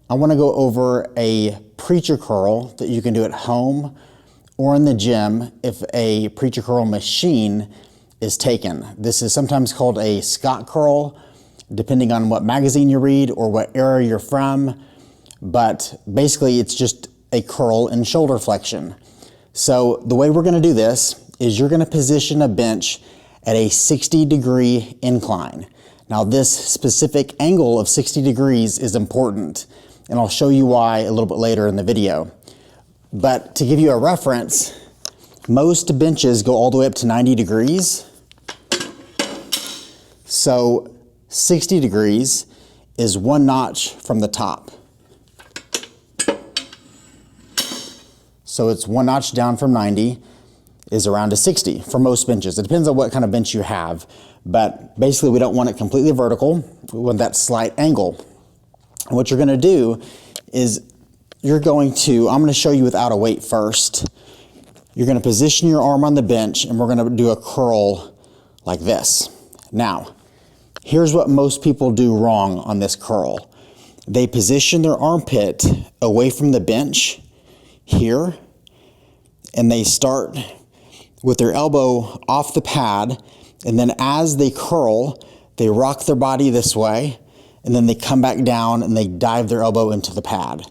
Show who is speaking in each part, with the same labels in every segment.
Speaker 1: I want to go over a preacher curl that you can do at home or in the gym if a preacher curl machine is taken. This is sometimes called a Scott curl, depending on what magazine you read or what era you're from. But basically it's just a curl in shoulder flexion. So the way we're going to do this is you're going to position a bench at a 60-degree incline. Now this specific angle of 60 degrees is important, and I'll show you why a little bit later in the video. But to give you a reference, most benches go all the way up to 90 degrees. So 60 degrees is one notch from the top. So it's one notch down from 90 is around a 60 for most benches. It depends on what kind of bench you have, but basically we don't want it completely vertical. We want that slight angle. And what you're gonna do is I'm gonna show you without a weight first. You're gonna position your arm on the bench and we're gonna do a curl like this. Now, here's what most people do wrong on this curl. They position their armpit away from the bench here, and they start with their elbow off the pad, and then as they curl, they rock their body this way, and then they come back down and they dive their elbow into the pad.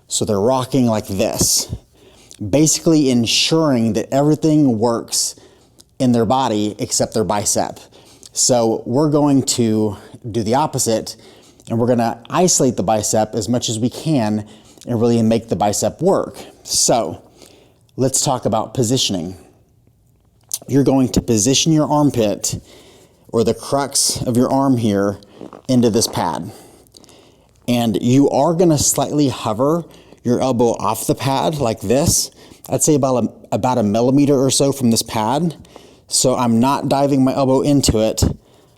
Speaker 1: So they're rocking like this, basically ensuring that everything works in their body except their bicep. So we're going to do the opposite, and we're gonna isolate the bicep as much as we can and really make the bicep work. So let's talk about positioning. You're going to position your armpit, or the crux of your arm here, into this pad. And you are gonna slightly hover your elbow off the pad like this. I'd say about a millimeter or so from this pad. So I'm not diving my elbow into it.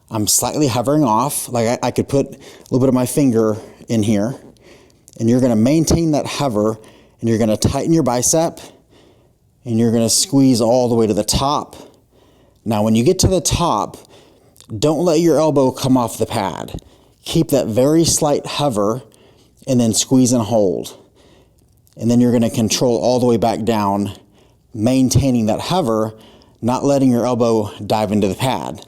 Speaker 1: I'm slightly hovering off, like I could put a little bit of my finger in here. And you're gonna maintain that hover, and you're gonna tighten your bicep, and you're gonna squeeze all the way to the top. Now when you get to the top, don't let your elbow come off the pad. Keep that very slight hover, and then squeeze and hold. And then you're gonna control all the way back down, maintaining that hover, not letting your elbow dive into the pad.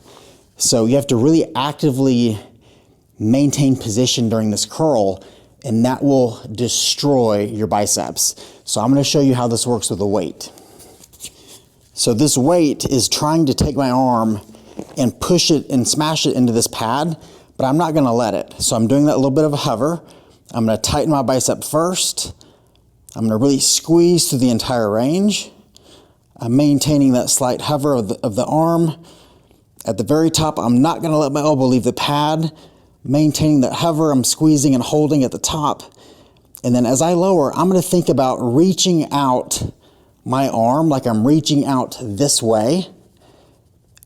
Speaker 1: So you have to really actively maintain position during this curl, and that will destroy your biceps. So I'm gonna show you how this works with a weight. So this weight is trying to take my arm and push it and smash it into this pad, but I'm not gonna let it. So I'm doing that little bit of a hover. I'm gonna tighten my bicep first. I'm gonna really squeeze through the entire range. I'm maintaining that slight hover of the arm. At the very top, I'm not gonna let my elbow leave the pad. Maintaining that hover, I'm squeezing and holding at the top. And then as I lower, I'm gonna think about reaching out my arm like I'm reaching out this way.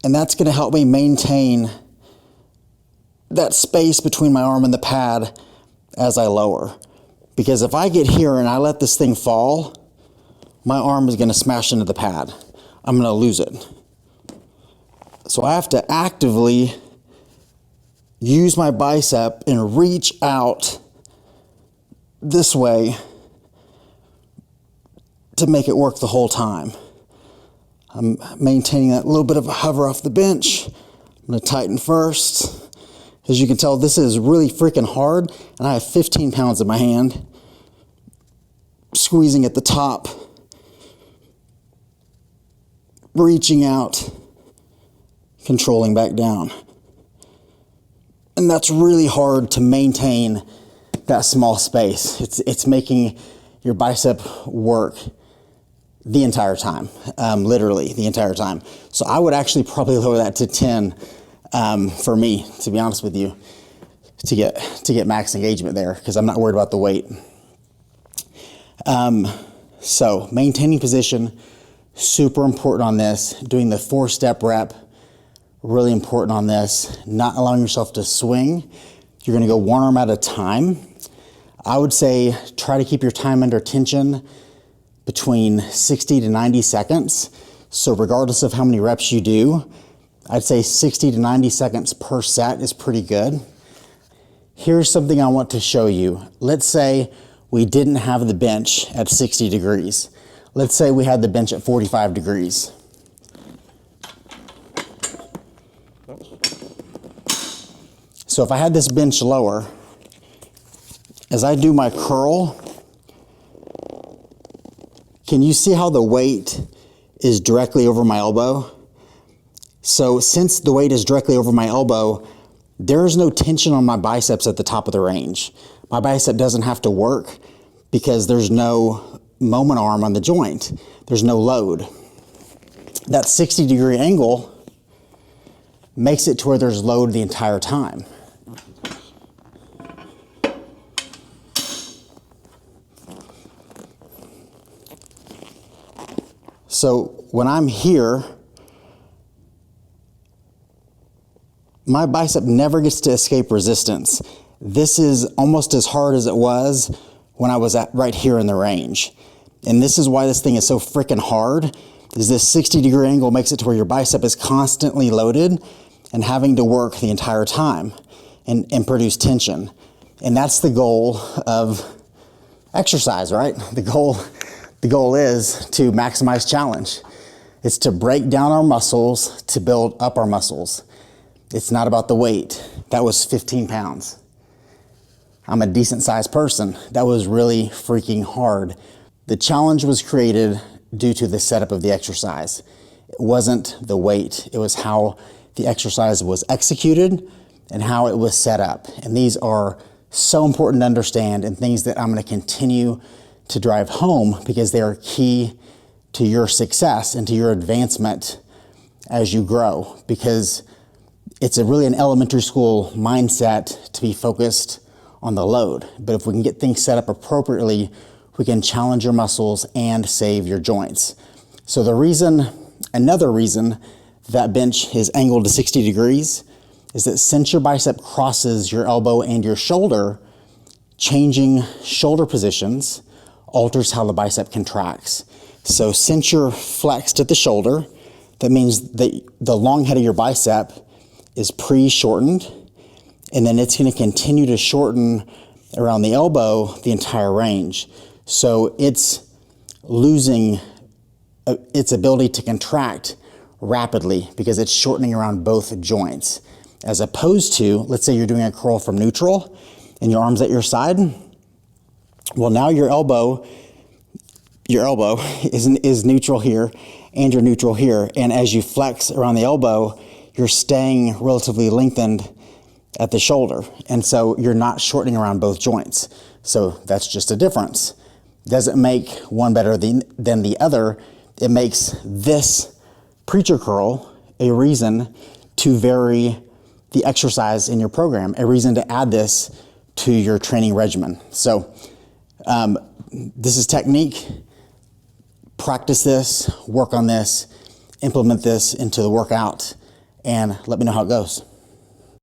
Speaker 1: And that's gonna help me maintain that space between my arm and the pad as I lower. Because if I get here and I let this thing fall, my arm is gonna smash into the pad. I'm gonna lose it. So I have to actively use my bicep and reach out this way to make it work the whole time. I'm maintaining that little bit of a hover off the bench. I'm gonna tighten first. As you can tell, this is really freaking hard, and I have 15 pounds in my hand. Squeezing at the top, reaching out, controlling back down. And that's really hard to maintain that small space. It's making your bicep work the entire time, literally the entire time. So I would actually probably lower that to 10 for me, to be honest with you, to get max engagement there, because I'm not worried about the weight. So maintaining position, super important on this. Doing the 4-step rep, really important on this. Not allowing yourself to swing. You're gonna go one arm at a time. I would say try to keep your time under tension between 60 to 90 seconds. So regardless of how many reps you do, I'd say 60 to 90 seconds per set is pretty good. Here's something I want to show you. Let's say we didn't have the bench at 60 degrees. Let's say we had the bench at 45 degrees. So if I had this bench lower, as I do my curl, can you see how the weight is directly over my elbow? So since the weight is directly over my elbow, there is no tension on my biceps at the top of the range. My bicep doesn't have to work because there's no moment arm on the joint. There's no load. That 60-degree angle makes it to where there's load the entire time. So when I'm here, my bicep never gets to escape resistance. This is almost as hard as it was when I was right here in the range. And this is why this thing is so freaking hard, is this 60-degree angle makes it to where your bicep is constantly loaded and having to work the entire time and produce tension. And that's the goal of exercise, right? The goal is to maximize challenge. It's to break down our muscles to build up our muscles. It's not about the weight. That was 15 pounds. I'm a decent sized person. That was really freaking hard. The challenge was created due to the setup of the exercise. It wasn't the weight. It was how the exercise was executed and how it was set up. And these are so important to understand and things that I'm going to continue to drive home because they are key to your success and to your advancement as you grow, because it's really an elementary school mindset to be focused on the load. But if we can get things set up appropriately, we can challenge your muscles and save your joints. So another reason that bench is angled to 60 degrees is that since your bicep crosses your elbow and your shoulder, changing shoulder positions alters how the bicep contracts. So since you're flexed at the shoulder, that means that the long head of your bicep is pre-shortened, and then it's going to continue to shorten around the elbow the entire range. So it's losing its ability to contract rapidly because it's shortening around both joints. As opposed to, let's say you're doing a curl from neutral and your arm's at your side. Well, now your elbow is neutral here and you're neutral here. And as you flex around the elbow, you're staying relatively lengthened at the shoulder. And so you're not shortening around both joints. So that's just a difference. Doesn't make one better than the other. It makes this preacher curl a reason to vary the exercise in your program, a reason to add this to your training regimen. So this is technique. Practice this, work on this, implement this into the workout, and let me know how it goes.